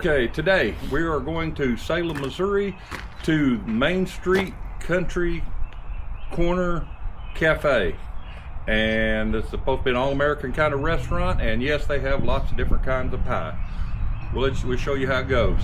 Okay, today we are going to Salem, Missouri to Main Street Country Corner Cafe. And it's supposed to be an all-American kind of restaurant, and yes, they have lots of different kinds of pie. We'll show you how it goes.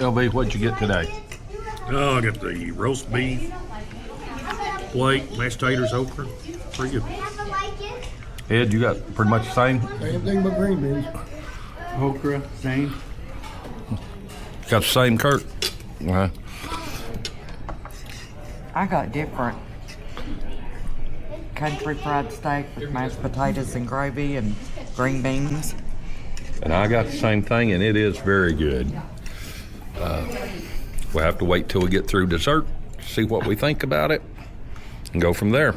LB, what'd you get today? Oh, I got the roast beef, plate, mashed taters, okra. Pretty good. Ed, you got pretty much the same? Same thing but green beans. Okra, same. Got the same, Kurt? I got different. Country fried steak with mashed potatoes and gravy and green beans. And I got the same thing, and it is very good. We'll have to wait till we get through dessert, see what we think about it, and go from there.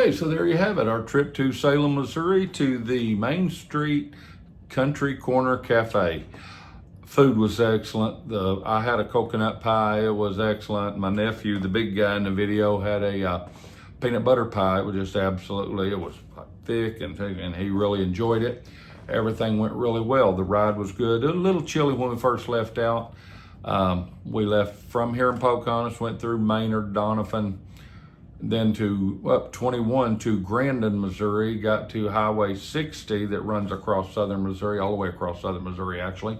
Okay, so there you have it, our trip to Salem, Missouri, to the Main Street Country Corner Cafe. Food was excellent. I had a coconut pie. It was excellent. My nephew, the big guy in the video, had a peanut butter pie. It was just absolutely, it was thick and he really enjoyed it. Everything went really well. The ride was good. A little chilly when we first left out. We left from here in Pocahontas, went through Maynard, Doniphan, then to up 21 to Grandin, Missouri, got to Highway 60 that runs across southern Missouri, all the way across southern Missouri actually.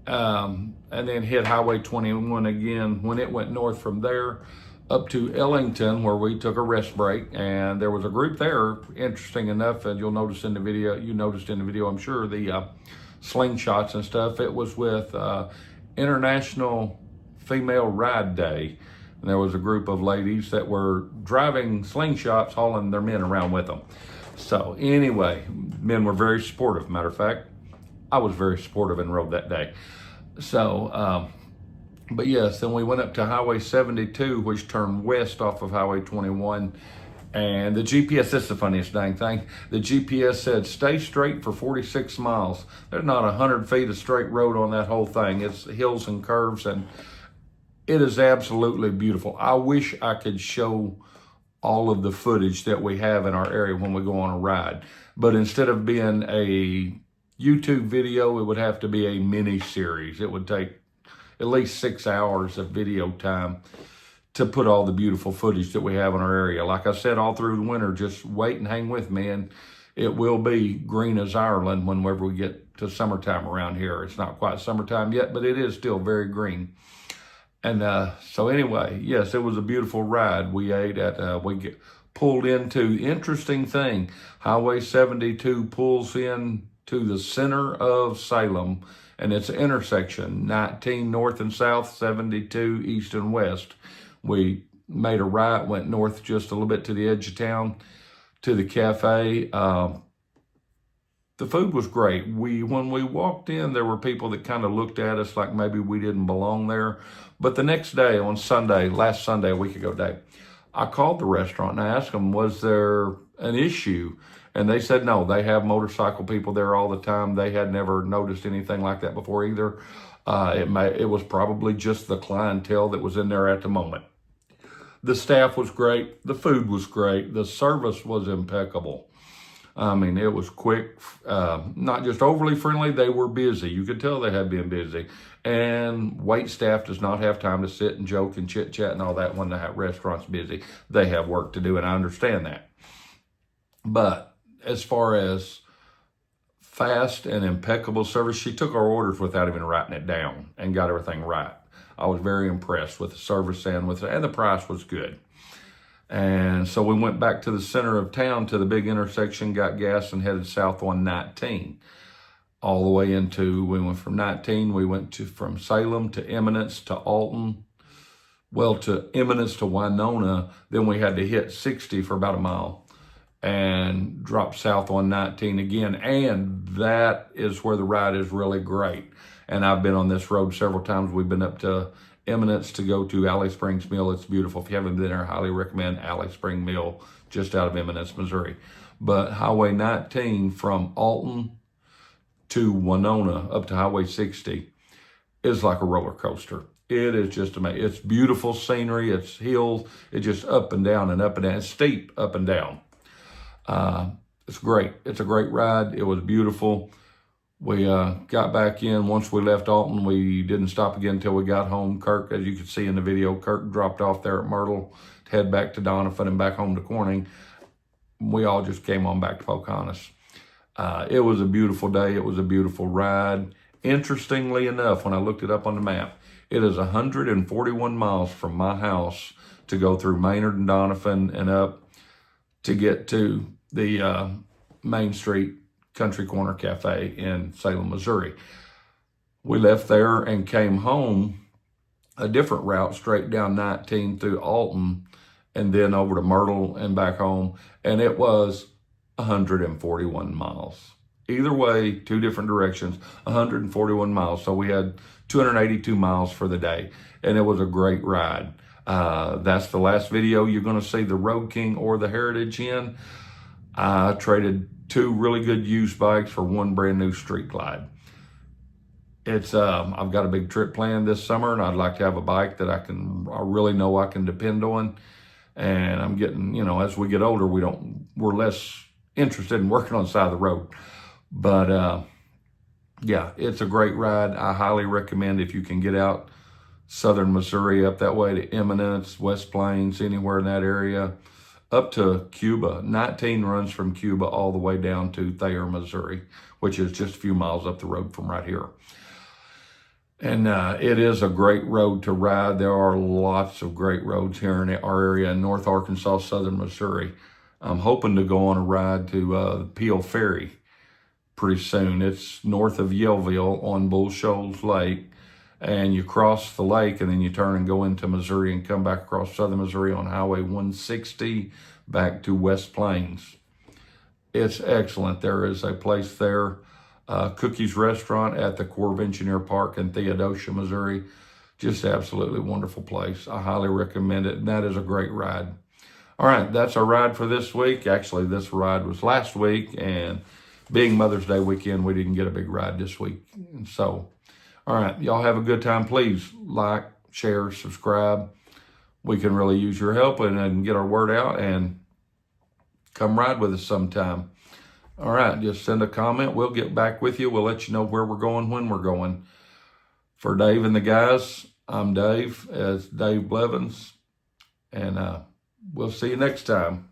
And then hit Highway 21 again when it went north from there up to Ellington, where we took a rest break. And there was a group there, interesting enough, and you noticed in the video, I'm sure, the slingshots and stuff. It was with International Female Ride Day. And there was a group of ladies that were driving slingshots, hauling their men around with them. So anyway, men were very supportive. Matter of fact, I was very supportive and rode that day. So, but yes, then we went up to Highway 72, which turned west off of Highway 21. And the GPS, this is the funniest dang thing. The GPS said, stay straight for 46 miles. There's not 100 feet of straight road on that whole thing. It's hills and curves, and it is absolutely beautiful. I wish I could show all of the footage that we have in our area when we go on a ride. But instead of being a YouTube video, it would have to be a mini series. It would take at least 6 hours of video time to put all the beautiful footage that we have in our area. Like I said, all through the winter, just wait and hang with me, and it will be green as Ireland whenever we get to summertime around here. It's not quite summertime yet, but it is still very green. And so anyway, yes, it was a beautiful ride. We ate at, pulled into, interesting thing, Highway 72 pulls in to the center of Salem, and it's an intersection, 19 north and south, 72 east and west. We made a right, went north just a little bit to the edge of town, to the cafe. The food was great. When we walked in, there were people that kind of looked at us like maybe we didn't belong there. But the next day, on Sunday, last Sunday, a week ago day, I called the restaurant and I asked them, was there an issue? And they said no, they have motorcycle people there all the time. They had never noticed anything like that before either. It was probably just the clientele that was in there at the moment. The staff was great. The food was great. The service was impeccable. I mean, it was quick, not just overly friendly. They were busy. You could tell they had been busy. And wait staff does not have time to sit and joke and chit chat and all that when the restaurant's busy. They have work to do, and I understand that. But as far as fast and impeccable service, she took our orders without even writing it down and got everything right. I was very impressed with the service and the price was good. And so we went back to the center of town to the big intersection, got gas, and headed south on 19. All the way we went from 19, we went from Salem to Eminence to Alton, to Eminence to Winona. Then we had to hit 60 for about a mile and drop south on 19 again. And that is where the ride is really great. And I've been on this road several times. We've been up to Eminence to go to Alley Springs Mill. It's beautiful. If you haven't been there, I highly recommend Alley Spring Mill, just out of Eminence, Missouri. But Highway 19 from Alton to Winona up to Highway 60 is like a roller coaster. It is just amazing. It's beautiful scenery. It's hills. It's just up and down and up and down. It's steep up and down. It's great. It's a great ride. It was beautiful. We got back in. Once we left Alton, we didn't stop again until we got home. Kirk, as you can see in the video, Kirk dropped off there at Myrtle to head back to Doniphan and back home to Corning. We all just came on back to Pocahontas. It was a beautiful day. It was a beautiful ride. Interestingly enough, when I looked it up on the map, it is 141 miles from my house to go through Maynard and Doniphan and up to get to the Main Street Country Corner Cafe in Salem, Missouri. We left there and came home a different route, straight down 19 through Alton and then over to Myrtle and back home. And it was 141 miles. Either way, two different directions, 141 miles. So we had 282 miles for the day, and it was a great ride. That's the last video you're going to see the Road King or the Heritage in. I traded 2 really good used bikes for 1 brand new Street Glide. I've got a big trip planned this summer, and I'd like to have a bike that I really know I can depend on. And I'm getting, as we get older, we're less interested in working on the side of the road. But yeah, it's a great ride. I highly recommend if you can get out southern Missouri up that way to Eminence, West Plains, anywhere in that area, up to Cuba. 19 runs from Cuba all the way down to Thayer, Missouri, which is just a few miles up the road from right here. And it is a great road to ride. There are lots of great roads here in our area in North Arkansas, southern Missouri. I'm hoping to go on a ride to Peel Ferry pretty soon. It's north of Yellville on Bull Shoals Lake. And you cross the lake and then you turn and go into Missouri and come back across southern Missouri on Highway 160 back to West Plains. It's excellent. There is a place there, Cookie's Restaurant at the Corps of Engineer Park in Theodosia, Missouri. Just absolutely wonderful place. I highly recommend it, and that is a great ride. All right, that's our ride for this week. Actually, this ride was last week, and being Mother's Day weekend, we didn't get a big ride this week. So, all right, y'all have a good time. Please like, share, subscribe. We can really use your help and get our word out, and come ride with us sometime. All right, just send a comment. We'll get back with you. We'll let you know where we're going, when we're going. For Dave and the guys, I'm Dave, as Dave Blevins, and we'll see you next time.